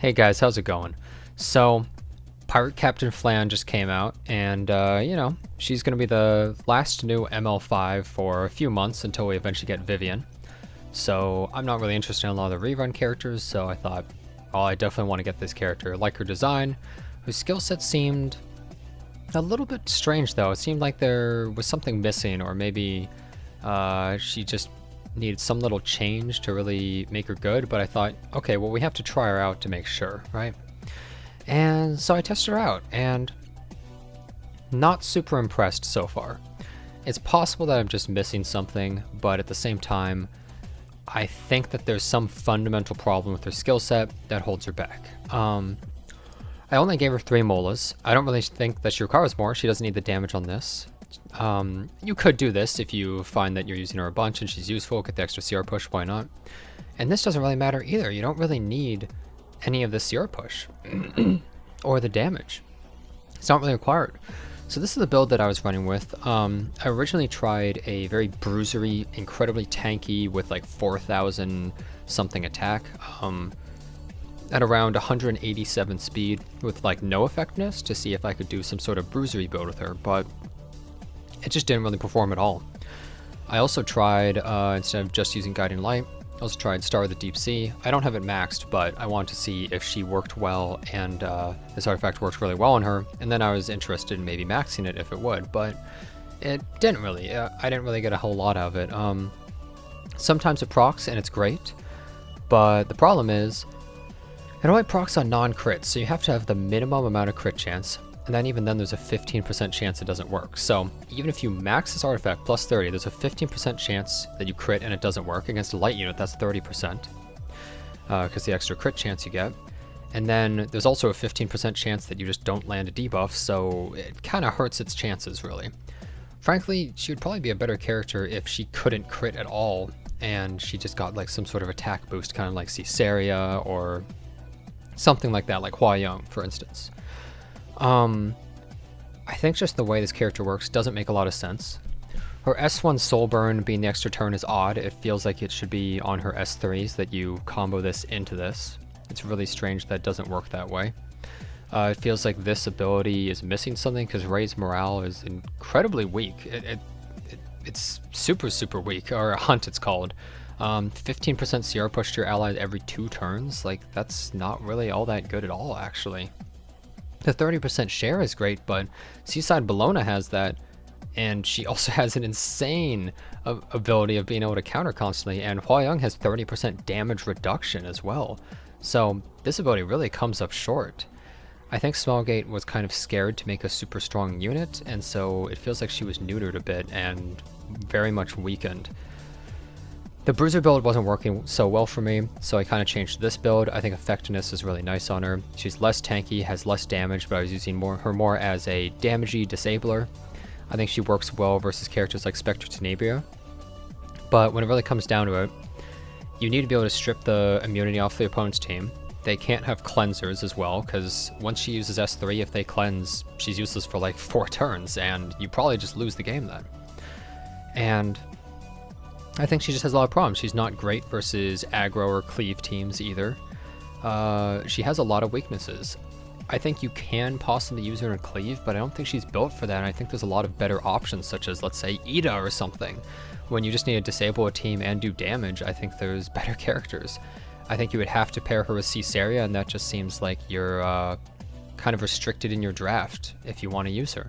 Hey guys, how's it going? So, Pirate Captain Flan just came out, and she's gonna be the last new ML5 for a few months until we eventually get Vivian. So, I'm not really interested in a lot of the rerun characters, so I thought, oh, I definitely want to get this character. I like her design. Her skill set seemed a little bit strange though. It seemed like there was something missing, or maybe she just needed some little change to really make her good, but I thought, okay, well, we have to try her out to make sure, right? And so I tested her out, and not super impressed so far. It's possible that I'm just missing something, but at the same time, I think that there's some fundamental problem with her skill set that holds her back. I only gave her 3 molas. I don't really think that she requires more. She doesn't need the damage on this. You could do this if you find that you're using her a bunch and she's useful, get the extra CR push, why not? And this doesn't really matter either. You don't really need any of the CR push or the damage. It's not really required. So this is the build that I was running with. I originally tried a very bruisery, incredibly tanky with like 4,000 something attack at around 187 speed with like no effectiveness to see if I could do some sort of bruisery build with her, but it just didn't really perform at all. I also tried, instead of just using Guiding Light, I also tried Star of the Deep Sea. I don't have it maxed, but I wanted to see if she worked well, and this artifact worked really well on her, and then I was interested in maybe maxing it if it would, but it didn't really. I didn't really get a whole lot of it. Sometimes it procs, and it's great, but the problem is, it only procs on non-crits, so you have to have the minimum amount of crit chance, and then even then there's a 15% chance it doesn't work. So even if you max this artifact plus 30, there's a 15% chance that you crit and it doesn't work. Against a light unit, that's 30%, because the extra crit chance you get. And then there's also a 15% chance that you just don't land a debuff, so it kind of hurts its chances, really. Frankly, she would probably be a better character if she couldn't crit at all, and she just got like some sort of attack boost, kind of like Caesarea or something like that, like Hua Young, for instance. I think just the way this character works doesn't make a lot of sense. Her S1 Soul Burn being the extra turn is odd. It feels like it should be on her S3s that you combo this into this. It's really strange that it doesn't work that way. It feels like this ability is missing something because Ray's morale is incredibly weak. It's super weak, or a hunt it's called. 15% CR push to your allies every 2 turns. Like, that's not really all that good at all, actually. The 30% share is great, but Seaside Bologna has that, and she also has an insane ability of being able to counter constantly, and Hua Young has 30% damage reduction as well. So this ability really comes up short. I think Smallgate was kind of scared to make a super strong unit, and so it feels like she was neutered a bit and very much weakened. The Bruiser build wasn't working so well for me, so I kind of changed this build. I think effectiveness is really nice on her. She's less tanky, has less damage, but I was using her more as a damagey disabler. I think she works well versus characters like Spectre Tenebria. But when it really comes down to it, you need to be able to strip the immunity off the opponent's team. They can't have cleansers as well, because once she uses S3, if they cleanse, she's useless for like 4 turns, and you probably just lose the game then. And I think she just has a lot of problems. She's not great versus aggro or cleave teams either. She has a lot of weaknesses. I think you can possibly use her in cleave, but I don't think she's built for that, and I think there's a lot of better options, such as, let's say, Ida or something. When you just need to disable a team and do damage, I think there's better characters. I think you would have to pair her with Caesarea, and that just seems like you're kind of restricted in your draft if you want to use her.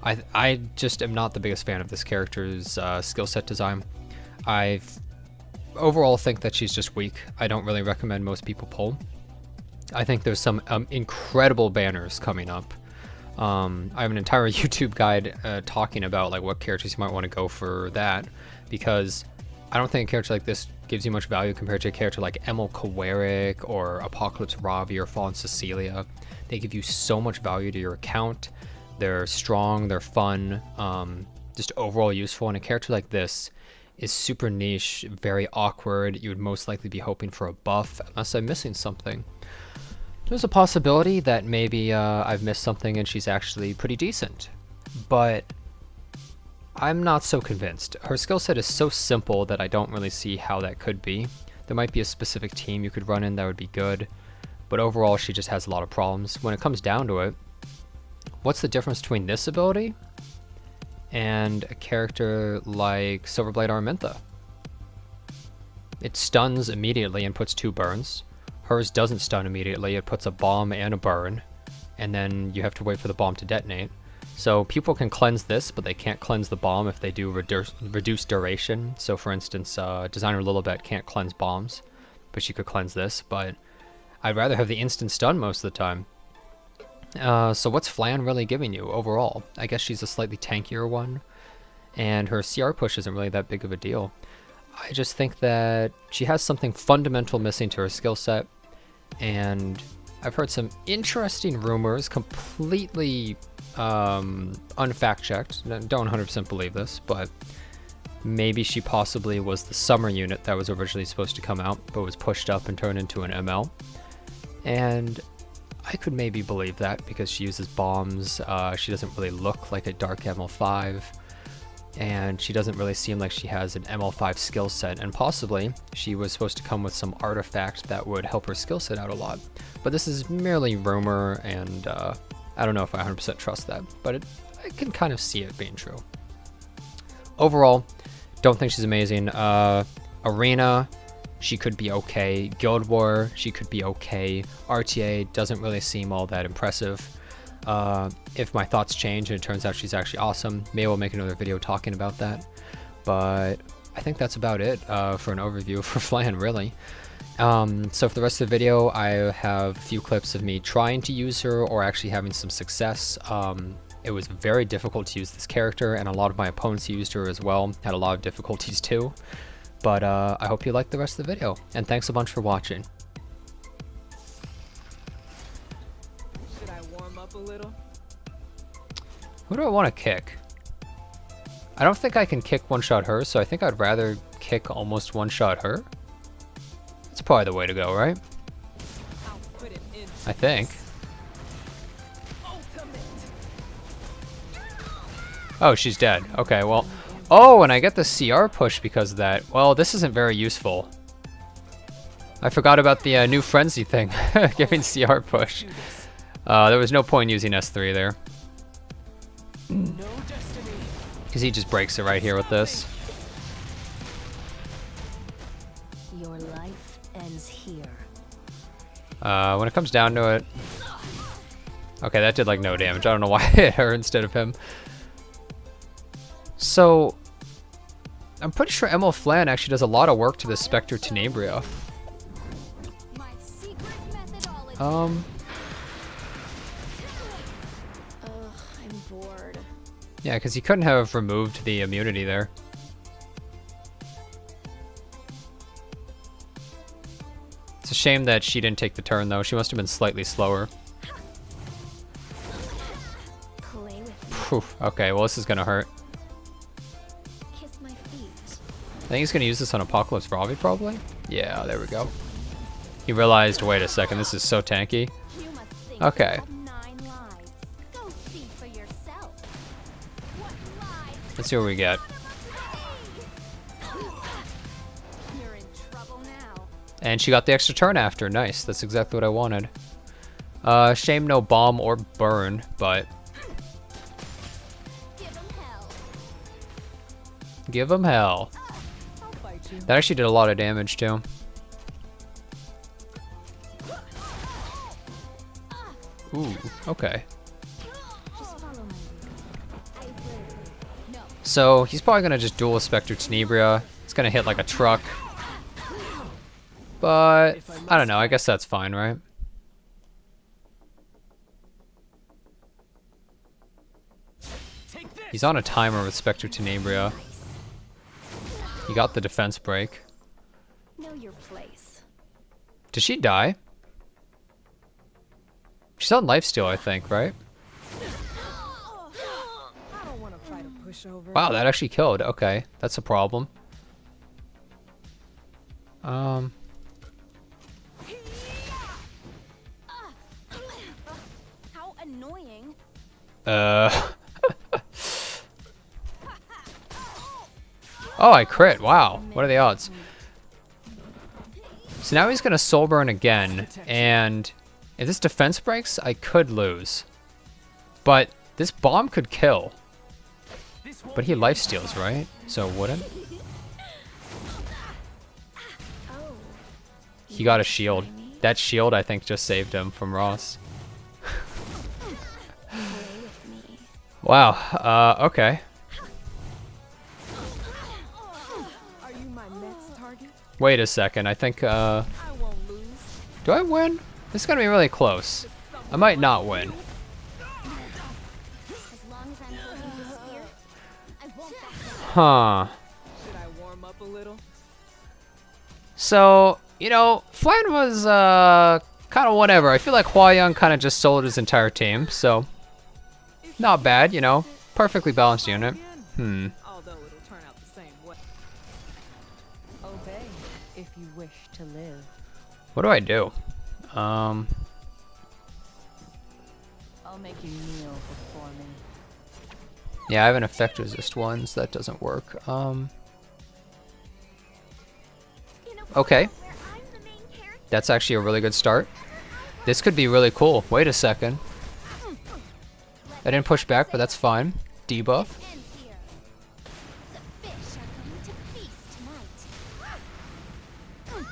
I just am not the biggest fan of this character's skill set design. I overall think that she's just weak. I don't really recommend most people pull. I think there's some incredible banners coming up. I have an entire YouTube guide talking about like what characters you might want to go for that, because I don't think a character like this gives you much value compared to a character like Emil Kawaric or Apocalypse Ravi or Fallen Cecilia. They give you so much value to your account. They're strong, they're fun, just overall useful, and a character like this is super niche, very awkward. You would most likely be hoping for a buff, unless I'm missing something. There's a possibility that maybe I've missed something and she's actually pretty decent, but I'm not so convinced. Her skill set is so simple that I don't really see how that could be. There might be a specific team you could run in that would be good, but overall she just has a lot of problems. When it comes down to it, what's the difference between this ability and a character like Silverblade Araminta? It stuns immediately and puts 2 burns. Hers doesn't stun immediately, it puts a bomb and a burn, and then you have to wait for the bomb to detonate. So people can cleanse this, but they can't cleanse the bomb if they do reduce duration. So for instance, Designer Lilibet can't cleanse bombs, but she could cleanse this, but I'd rather have the instant stun most of the time. So what's Flan really giving you overall? I guess she's a slightly tankier one, and her CR push isn't really that big of a deal. I just think that she has something fundamental missing to her skill set, and I've heard some interesting rumors, completely unfact-checked. Don't 100% believe this, but maybe she possibly was the summer unit that was originally supposed to come out, but was pushed up and turned into an ML. And I could maybe believe that because she uses bombs. She doesn't really look like a dark ML5. And she doesn't really seem like she has an ML5 skill set, and possibly she was supposed to come with some artifact that would help her skill set out a lot. But this is merely rumor, and I don't know if I 100% trust that, but I can kind of see it being true. Overall, don't think she's amazing. Arena, she could be okay. Guild War, she could be okay. RTA doesn't really seem all that impressive. If my thoughts change and it turns out she's actually awesome, maybe we'll make another video talking about that. But I think that's about it for an overview for Flan, really. So for the rest of the video, I have a few clips of me trying to use her or actually having some success. It was very difficult to use this character, and a lot of my opponents used her as well, had a lot of difficulties too. But I hope you liked the rest of the video, and thanks a bunch for watching. Should I warm up a little? Who do I want to kick? I don't think I can kick one-shot her, so I think I'd rather kick almost one-shot her. That's probably the way to go, right? I'll put it in. I think. Ultimate. Oh, she's dead. Okay, well. Oh, and I get the CR push because of that. Well, this isn't very useful. I forgot about the new frenzy thing, giving CR push. There was no point using S3 there. No destiny. Because he just breaks it right here with this. Your life ends here. When it comes down to it... Okay, that did like no damage. I don't know why I hit her instead of him. So... I'm pretty sure ML Flan actually does a lot of work to the Spectre Tenebria. My secret methodology. I'm bored. Yeah, because he couldn't have removed the immunity there. It's a shame that she didn't take the turn, though. She must have been slightly slower. Play with me. Phew. Okay, well, this is going to hurt. Kiss my feet. I think he's going to use this on Apocalypse Ravi, probably? Yeah, there we go. He realized, wait a second, this is so tanky. You must think Okay. you have 9 lives. Go see for yourself. What lies? Let's see what we get. You're in trouble now. And she got the extra turn after. Nice. That's exactly what I wanted. Shame no bomb or burn, but... Give him hell. Give him hell. I'll fight you. That actually did a lot of damage, too. Ooh, okay. Just follow my lead. I will. No. So, he's probably going to just duel a Spectre Tenebria. It's going to hit like a truck. But, I don't know. I guess that's fine, right? Take this. He's on a timer with Spectre Tenebria. He got the defense break. Know your place. Did she die? She's on lifesteal, I think, right? I don't want to fight a pushover. Wow, that actually killed. Okay, that's a problem. How annoying. Oh, I crit. Wow. What are the odds? So now he's going to soul burn again, and If this defense breaks, I could lose. But this bomb could kill. But he lifesteals, right? So it wouldn't. He got a shield. That shield, I think, just saved him from Ross. Wow. Okay. Are you my next target? Wait a second. I think, I won't lose. do I win? This is gonna be really close. I might not win. As long as I'm holding the spear, I won't back down. Huh. Should I warm up a little? So, you know, Flan was, kind of whatever. I feel like Hua Young kind of just sold his entire team, so not bad, you know. Perfectly balanced unit. Hmm. Although it'll turn out the same way. Obey if you wish to live. What do I do? I'll make you kneel before me. Yeah, I have an effect resist one, so that doesn't work. Okay. That's actually a really good start. This could be really cool. Wait a second. I didn't push back, but that's fine. Debuff. Ends here. The fish are coming to feast tonight.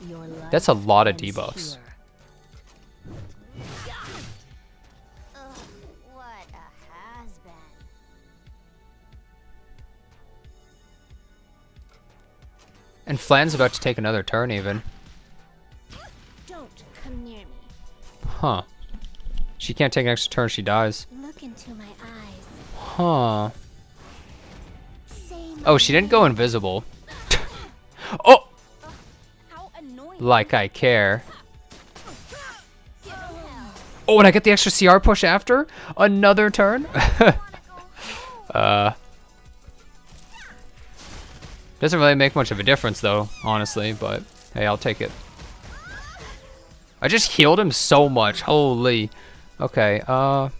Your life That's a lot of ends debuffs. here. Ugh, what a has-been. And Flan's about to take another turn even. Don't come near me. Huh. She can't take an extra turn, she dies. Look into my eyes. Huh. Say Oh, she didn't go invisible. Oh! how annoying. Like I care. Give hell. Oh, and I get the extra CR push after? Another turn? Doesn't really make much of a difference though, honestly, but hey, I'll take it. I just healed him so much. Holy. Okay,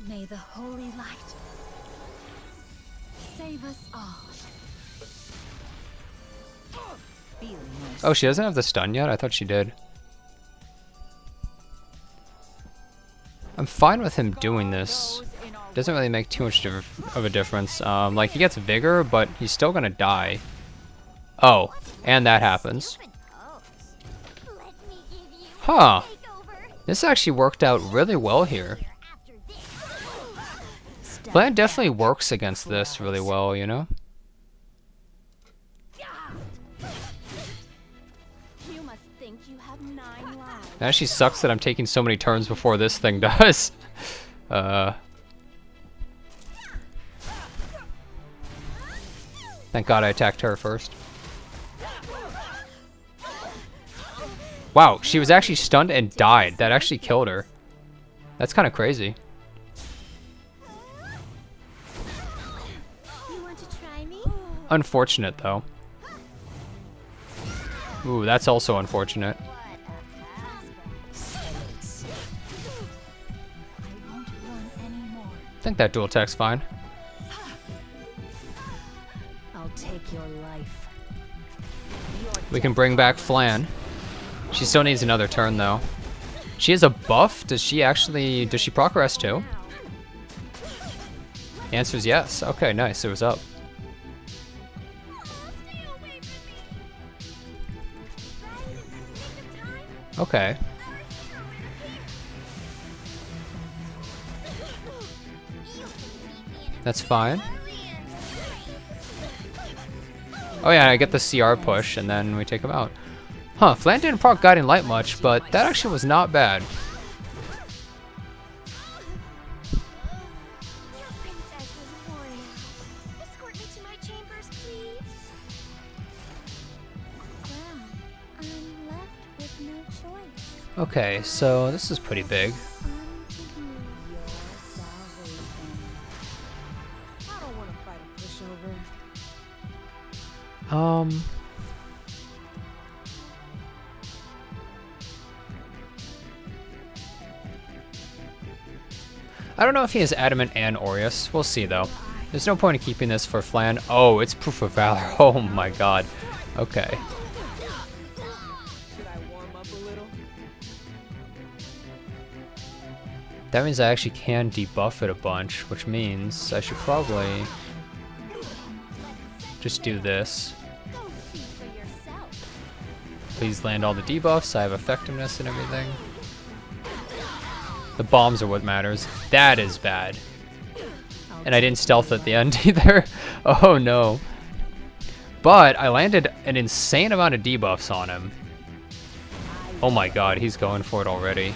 May the holy light save us all. oh, she doesn't have the stun yet? I thought she did. I'm fine with him doing this. Doesn't really make too much of a difference. Like, he gets vigor, but he's still gonna die. Oh, and that happens. Stupid pose. Let me give you Huh. a takeover. This actually worked out really well here. After this. Flan definitely works against this really well, you know? You must think you have 9 lives. It actually sucks that I'm taking so many turns before this thing does. Thank God I attacked her first. Wow, she was actually stunned and died. That actually killed her. That's kind of crazy. You want to try me? Unfortunate, though. Ooh, that's also unfortunate. What a has-been. I won't run anymore. I think that dual attack's fine. I'll take your life. We can bring back Flan. She still needs another turn, though. She has a buff? Does she proc her S2? The answer is yes. Okay, nice. It was up. Stay away from me. Take the time. Okay. That's fine. Oh yeah, I get the CR push, and then we take him out. Huh, Flan didn't proc Guiding Light much, but that actually was not bad. Your princess is worn out. Escort me to my chambers, please. Well, I'm left with no choice. Okay, so this is pretty big. Unto you, your salvation. I don't want to fight a pushover. I don't know if he has Adamant and Aureus. We'll see, though. There's no point in keeping this for Flan. Oh, it's Proof of Valor. Oh my god. Okay. Should I warm up a little? That means I actually can debuff it a bunch, which means I should probably just do this. Go see for yourself. Please land all the debuffs. I have effectiveness and everything. The bombs are what matters. That is bad. And I didn't stealth at the end either. Oh no. But I landed an insane amount of debuffs on him. Oh my god, he's going for it already.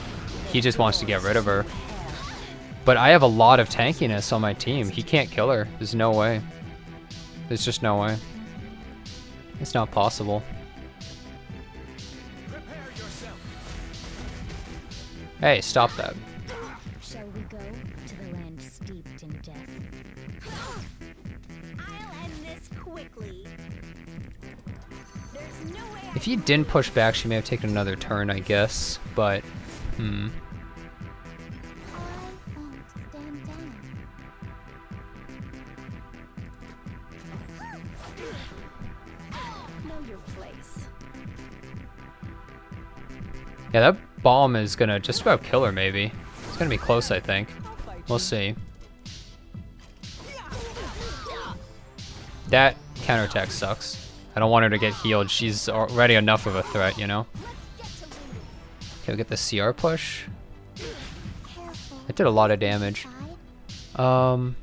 He just wants to get rid of her. But I have a lot of tankiness on my team. He can't kill her. There's no way. There's just no way. It's not possible. Hey, stop that. Shall we go to the land steeped in death? I'll end this quickly. There's no way If he didn't push back, she may have taken another turn, I guess. But, I won't stand down. Know your place. yeah, that bomb is gonna just about kill her, maybe. It's gonna be close, I think. We'll see. That counterattack sucks. I don't want her to get healed. She's already enough of a threat, you know? Okay, we get the CR push. Careful. It did a lot of damage. Kinda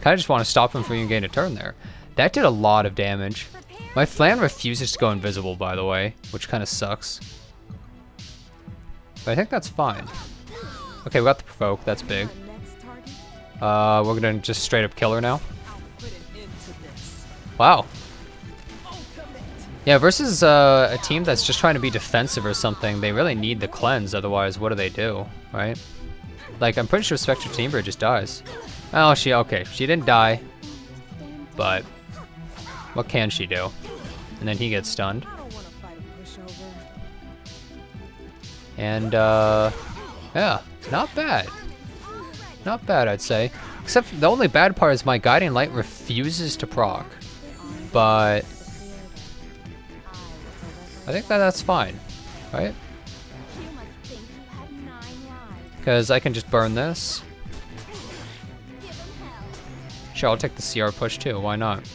just want to stop him from even getting a turn there. That did a lot of damage. My Flan refuses to go invisible, by the way, which kind of sucks. But I think that's fine. Okay, we got the provoke. That's big. Next target, We're gonna just straight up kill her now. I'll put an end to this. Wow. Ultimate. Yeah, versus a team that's just trying to be defensive or something, they really need the cleanse. Otherwise, what do? Right? Like, I'm pretty sure Spectre Timber just dies. Oh, okay. She didn't die, but what can she do? And then he gets stunned. I don't want to fight a pushover. And, yeah, not bad. Not bad, I'd say. Except the only bad part is my Guiding Light refuses to proc. But I think that's fine, right? You must think you have 9 lives. Because I can just burn this. Give 'em hell. Sure, I'll take the CR push too, why not?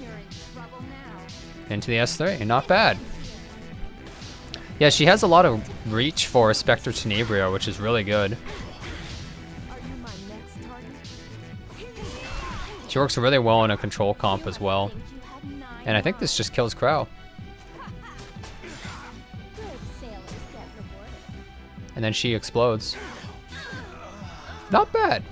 You're in trouble now. Into the S3, not bad. Yeah, she has a lot of reach for Spectre Tenebria, which is really good. Are you my next target? She works really well in a control comp as well. Think you have 9 And I think this just kills Crow. Good sailors get rewarded. And then she explodes. Not bad.